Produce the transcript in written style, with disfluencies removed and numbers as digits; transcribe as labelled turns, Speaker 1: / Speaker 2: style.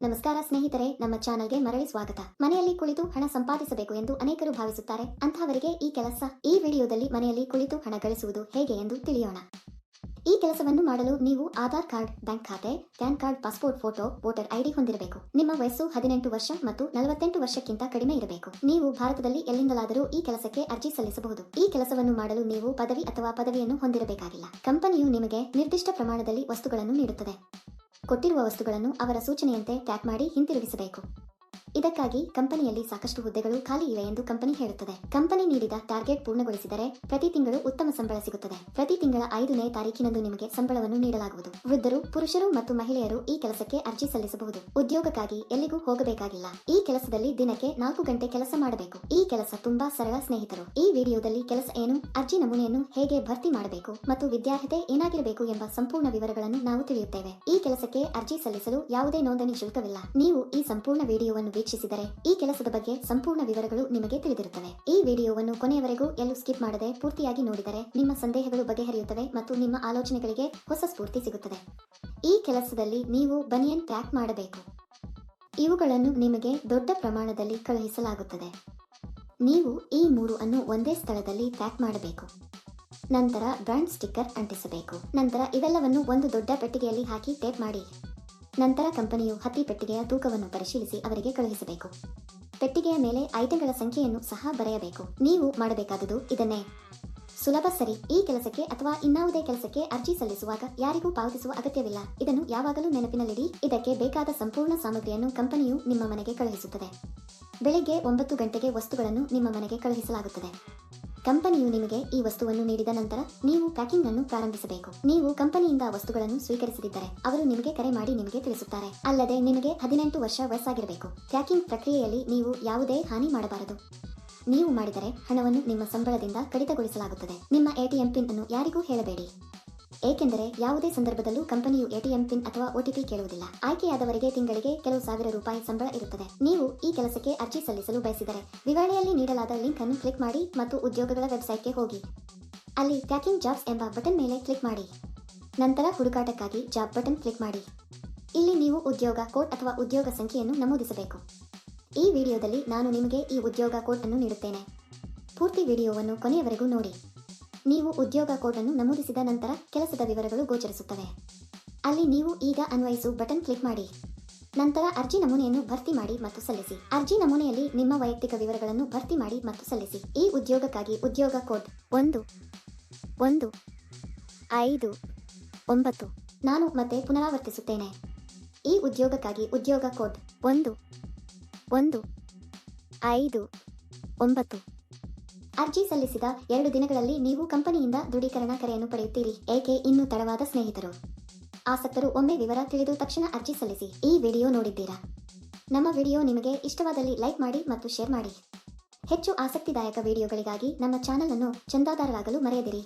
Speaker 1: ನಮಸ್ಕಾರ ಸ್ನೇಹಿತರೆ, ನಮ್ಮ ಚಾನೆಲ್ಗೆ ಮರಳಿ ಸ್ವಾಗತ. ಮನೆಯಲ್ಲಿ ಕುಳಿತು ಹಣ ಸಂಪಾದಿಸಬೇಕು ಎಂದು ಅನೇಕರು ಭಾವಿಸುತ್ತಾರೆ. ಅಂತಹವರಿಗೆ ಈ ಕೆಲಸ. ಈ ವಿಡಿಯೋದಲ್ಲಿ ಮನೆಯಲ್ಲಿ ಕುಳಿತು ಹಣ ಗಳಿಸುವುದು ಹೇಗೆ ಎಂದು ತಿಳಿಯೋಣ. ಈ ಕೆಲಸವನ್ನು ಮಾಡಲು ನೀವು ಆಧಾರ್ ಕಾರ್ಡ್, ಬ್ಯಾಂಕ್ ಖಾತೆ, PAN card, passport photo, voter ID ಹೊಂದಿರಬೇಕು. ನಿಮ್ಮ ವಯಸ್ಸು 18 ವರ್ಷ ಮತ್ತು 48 ವರ್ಷಕ್ಕಿಂತ ಕಡಿಮೆ ಇರಬೇಕು. ನೀವು ಭಾರತದಲ್ಲಿ ಎಲ್ಲಿಂದಲಾದರೂ ಈ ಕೆಲಸಕ್ಕೆ ಅರ್ಜಿ ಸಲ್ಲಿಸಬಹುದು. ಈ ಕೆಲಸವನ್ನು ಮಾಡಲು ನೀವು ಪದವಿ ಅಥವಾ ಪದವಿಯನ್ನು ಹೊಂದಿರಬೇಕಾಗಿಲ್ಲ. ಕಂಪನಿಯು ನಿಮಗೆ ನಿರ್ದಿಷ್ಟ ಪ್ರಮಾಣದಲ್ಲಿ ವಸ್ತುಗಳನ್ನು ನೀಡುತ್ತದೆ. ಕೊಟ್ಟಿರುವ ವಸ್ತುಗಳನ್ನು ಅವರ ಸೂಚನೆಯಂತೆ ಪ್ಯಾಕ್ ಮಾಡಿ ಹಿಂತಿರುಗಿಸಬೇಕು. ಇದಕ್ಕಾಗಿ ಕಂಪನಿಯಲ್ಲಿ ಸಾಕಷ್ಟು ಹುದ್ದೆಗಳು ಖಾಲಿ ಇವೆ ಎಂದು ಕಂಪನಿ ಹೇಳುತ್ತದೆ. ಕಂಪನಿ ನೀಡಿದ ಟಾರ್ಗೆಟ್ ಪೂರ್ಣಗೊಳಿಸಿದರೆ ಪ್ರತಿ ತಿಂಗಳು ಉತ್ತಮ ಸಂಬಳ ಸಿಗುತ್ತದೆ. ಪ್ರತಿ ತಿಂಗಳ 5ನೇ ತಾರೀಕಿನಂದು ನಿಮಗೆ ಸಂಬಳವನ್ನು ನೀಡಲಾಗುವುದು. ವೃದ್ಧರು, ಪುರುಷರು ಮತ್ತು ಮಹಿಳೆಯರು ಈ ಕೆಲಸಕ್ಕೆ ಅರ್ಜಿ ಸಲ್ಲಿಸಬಹುದು. ಉದ್ಯೋಗಕ್ಕಾಗಿ ಎಲ್ಲಿಗೂ ಹೋಗಬೇಕಾಗಿಲ್ಲ. ಈ ಕೆಲಸದಲ್ಲಿ ದಿನಕ್ಕೆ 4 ಗಂಟೆ ಕೆಲಸ ಮಾಡಬೇಕು. ಈ ಕೆಲಸ ತುಂಬಾ ಸರಳ ಸ್ನೇಹಿತರು. ಈ ವಿಡಿಯೋದಲ್ಲಿ ಕೆಲಸ ಏನು, ಅರ್ಜಿ ನಮೂನೆಯನ್ನು ಹೇಗೆ ಭರ್ತಿ ಮಾಡಬೇಕು ಮತ್ತು ವಿದ್ಯಾರ್ಹತೆ ಏನಾಗಿರಬೇಕು ಎಂಬ ಸಂಪೂರ್ಣ ವಿವರಗಳನ್ನು ನಾವು ತಿಳಿಯುತ್ತೇವೆ. ಈ ಕೆಲಸಕ್ಕೆ ಅರ್ಜಿ ಸಲ್ಲಿಸಲು ಯಾವುದೇ ನೋಂದಣಿ ಶುಲ್ಕವಿಲ್ಲ. ನೀವು ಈ ಸಂಪೂರ್ಣ ವಿಡಿಯೋವನ್ನು ವೀಕ್ಷಿಸಿದರೆ ಈ ಕೆಲಸದ ಬಗ್ಗೆ ಸಂಪೂರ್ಣ ವಿವರಗಳು ನಿಮಗೆ ತಿಳಿದಿರುತ್ತವೆ. ಈ ವಿಡಿಯೋವನ್ನು ಕೊನೆಯವರೆಗೂ ಎಲ್ಲೂ ಸ್ಕಿಪ್ ಮಾಡದೆ ಪೂರ್ತಿಯಾಗಿ ನೋಡಿದರೆ ನಿಮ್ಮ ಸಂದೇಹಗಳು ಬಗೆಹರಿಯುತ್ತವೆ ಮತ್ತು ನಿಮ್ಮ ಆಲೋಚನೆಗಳಿಗೆ ಹೊಸ ಸ್ಫೂರ್ತಿ ಸಿಗುತ್ತದೆ. ಈ ಕೆಲಸದಲ್ಲಿ ನೀವು ಬನಿಯನ್ ಪ್ಯಾಕ್ ಮಾಡಬೇಕು. ಇವುಗಳನ್ನು ನಿಮಗೆ ದೊಡ್ಡ ಪ್ರಮಾಣದಲ್ಲಿ ಕಳುಹಿಸಲಾಗುತ್ತದೆ. ನೀವು ಈ 3 ಅನ್ನು ಒಂದೇ ಸ್ಥಳದಲ್ಲಿ ಪ್ಯಾಕ್ ಮಾಡಬೇಕು. ನಂತರ ಬ್ರಾಂಡ್ ಸ್ಟಿಕ್ಕರ್ ಅಂಟಿಸಬೇಕು. ನಂತರ ಇವೆಲ್ಲವನ್ನು ಒಂದು ದೊಡ್ಡ ಪೆಟ್ಟಿಗೆಯಲ್ಲಿ ಹಾಕಿ ಟೇಪ್ ಮಾಡಿ. ನಂತರ ಕಂಪನಿಯು ಹತ್ತಿ ಪೆಟ್ಟಿಗೆಯ ತೂಕವನ್ನು ಪರಿಶೀಲಿಸಿ ಅವರಿಗೆ ಕಳುಹಿಸಬೇಕು. ಪೆಟ್ಟಿಗೆಯ ಮೇಲೆ ಐಟಂಗಳ ಸಂಖ್ಯೆಯನ್ನು ಸಹ ಬರೆಯಬೇಕು. ನೀವು ಮಾಡಬೇಕಾದುದು ಇದನ್ನೇ. ಸುಲಭ ಸರಿ. ಈ ಕೆಲಸಕ್ಕೆ ಅಥವಾ ಇನ್ನಾವುದೇ ಕೆಲಸಕ್ಕೆ ಅರ್ಜಿ ಸಲ್ಲಿಸುವಾಗ ಯಾರಿಗೂ ಪಾವತಿಸುವ ಅಗತ್ಯವಿಲ್ಲ. ಇದನ್ನು ಯಾವಾಗಲೂ ನೆನಪಿನಲ್ಲಿಡಿ. ಇದಕ್ಕೆ ಬೇಕಾದ ಸಂಪೂರ್ಣ ಸಾಮಗ್ರಿಯನ್ನು ಕಂಪನಿಯು ನಿಮ್ಮ ಮನೆಗೆ ಕಳುಹಿಸುತ್ತದೆ. ಬೆಳಿಗ್ಗೆ 9 ಗಂಟೆಗೆ ವಸ್ತುಗಳನ್ನು ನಿಮ್ಮ ಮನೆಗೆ ಕಳುಹಿಸಲಾಗುತ್ತದೆ. ಕಂಪನಿಯು ನಿಮಗೆ ಈ ವಸ್ತುವನ್ನು ನೀಡಿದ ನಂತರ ನೀವು ಪ್ಯಾಕಿಂಗ್ ಅನ್ನು ಪ್ರಾರಂಭಿಸಬೇಕು. ನೀವು ಕಂಪನಿಯಿಂದ ವಸ್ತುಗಳನ್ನು ಸ್ವೀಕರಿಸದಿದ್ದರೆ ಅವರು ನಿಮಗೆ ಕರೆ ಮಾಡಿ ನಿಮಗೆ ತಿಳಿಸುತ್ತಾರೆ. ಅಲ್ಲದೆ ನಿಮಗೆ 18 ವರ್ಷ ವಯಸ್ಸಾಗಿರಬೇಕು. ಪ್ಯಾಕಿಂಗ್ ಪ್ರಕ್ರಿಯೆಯಲ್ಲಿ ನೀವು ಯಾವುದೇ ಹಾನಿ ಮಾಡಬಾರದು. ನೀವು ಮಾಡಿದರೆ ಹಣವನ್ನು ನಿಮ್ಮ ಸಂಬಳದಿಂದ ಕಡಿತಗೊಳಿಸಲಾಗುತ್ತದೆ. ನಿಮ್ಮ ಎಟಿಎಂ ಪಿನ್ ಅನ್ನು ಯಾರಿಗೂ ಹೇಳಬೇಡಿ. ಏಕೆಂದರೆ ಯಾವುದೇ ಸಂದರ್ಭದಲ್ಲೂ ಕಂಪನಿಯು ಎಟಿಎಂ ಪಿನ್ ಅಥವಾ ಒಟಿಪಿ ಕೇಳುವುದಿಲ್ಲ. ಆಯ್ಕೆಯಾದವರಿಗೆ ತಿಂಗಳಿಗೆ ಕೆಲವು ಸಾವಿರ ರೂಪಾಯಿ ಸಂಬಳ ಇರುತ್ತದೆ. ನೀವು ಈ ಕೆಲಸಕ್ಕೆ ಅರ್ಜಿ ಸಲ್ಲಿಸಲು ಬಯಸಿದರೆ ವಿವರಣೆಯಲ್ಲಿ ನೀಡಲಾದ ಲಿಂಕ್ ಅನ್ನು ಕ್ಲಿಕ್ ಮಾಡಿ ಮತ್ತು ಉದ್ಯೋಗಗಳ ವೆಬ್ಸೈಟ್ಗೆ ಹೋಗಿ. ಅಲ್ಲಿ ಪ್ಯಾಕಿಂಗ್ ಜಾಬ್ಸ್ ಎಂಬ ಬಟನ್ ಮೇಲೆ ಕ್ಲಿಕ್ ಮಾಡಿ. ನಂತರ ಹುಡುಕಾಟಕ್ಕಾಗಿ ಜಾಬ್ ಬಟನ್ ಕ್ಲಿಕ್ ಮಾಡಿ. ಇಲ್ಲಿ ನೀವು ಉದ್ಯೋಗ ಕೋಡ್ ಅಥವಾ ಉದ್ಯೋಗ ಸಂಖ್ಯೆಯನ್ನು ನಮೂದಿಸಬೇಕು. ಈ ವಿಡಿಯೋದಲ್ಲಿ ನಾನು ನಿಮಗೆ ಈ ಉದ್ಯೋಗ ಕೋಡ್ ಅನ್ನು ನೀಡುತ್ತೇನೆ. ಪೂರ್ತಿ ವಿಡಿಯೋವನ್ನು ಕೊನೆಯವರೆಗೂ ನೋಡಿ. ನೀವು ಉದ್ಯೋಗ ಕೋಡ್ ಅನ್ನು ನಮೂದಿಸಿದ ನಂತರ ಕೆಲಸದ ವಿವರಗಳು ಗೋಚರಿಸುತ್ತವೆ. ಅಲ್ಲಿ ನೀವು ಈಗ ಅನ್ವಯಿಸು ಬಟನ್ ಕ್ಲಿಕ್ ಮಾಡಿ. ನಂತರ ಅರ್ಜಿ ನಮೂನೆಯನ್ನು ಭರ್ತಿ ಮಾಡಿ ಮತ್ತು ಸಲ್ಲಿಸಿ. ಅರ್ಜಿ ನಮೂನೆಯಲ್ಲಿ ನಿಮ್ಮ ವೈಯಕ್ತಿಕ ವಿವರಗಳನ್ನು ಭರ್ತಿ ಮಾಡಿ ಮತ್ತು ಸಲ್ಲಿಸಿ. ಈ ಉದ್ಯೋಗಕ್ಕಾಗಿ ಉದ್ಯೋಗ ಕೋಡ್ 1159. ನಾನು ಮತ್ತೆ ಪುನರಾವರ್ತಿಸುತ್ತೇನೆ. ಈ ಉದ್ಯೋಗಕ್ಕಾಗಿ ಉದ್ಯೋಗ ಕೋಡ್ 1159. ಅರ್ಜಿ ಸಲ್ಲಿಸಿದ 2 ದಿನಗಳಲ್ಲಿ ನೀವು ಕಂಪನಿಯಿಂದ ದೃಢೀಕರಣ ಕರೆಯನ್ನು ಪಡೆಯುತ್ತೀರಿ. ಏಕೆ ಇನ್ನೂ ತಡವಾದ ಸ್ನೇಹಿತರು? ಆಸಕ್ತರು ಒಮ್ಮೆ ವಿವರ ತಿಳಿದು ತಕ್ಷಣ ಅರ್ಜಿ ಸಲ್ಲಿಸಿ. ಈ ವಿಡಿಯೋ ನೋಡಿದ್ದೀರಾ? ನಮ್ಮ ವಿಡಿಯೋ ನಿಮಗೆ ಇಷ್ಟವಾದಲ್ಲಿ ಲೈಕ್ ಮಾಡಿ ಮತ್ತು ಶೇರ್ ಮಾಡಿ. ಹೆಚ್ಚು ಆಸಕ್ತಿದಾಯಕ ವಿಡಿಯೋಗಳಿಗಾಗಿ ನಮ್ಮ ಚಾನೆಲ್ ಅನ್ನು ಚಂದಾದಾರರಾಗಲು ಮರೆಯದಿರಿ.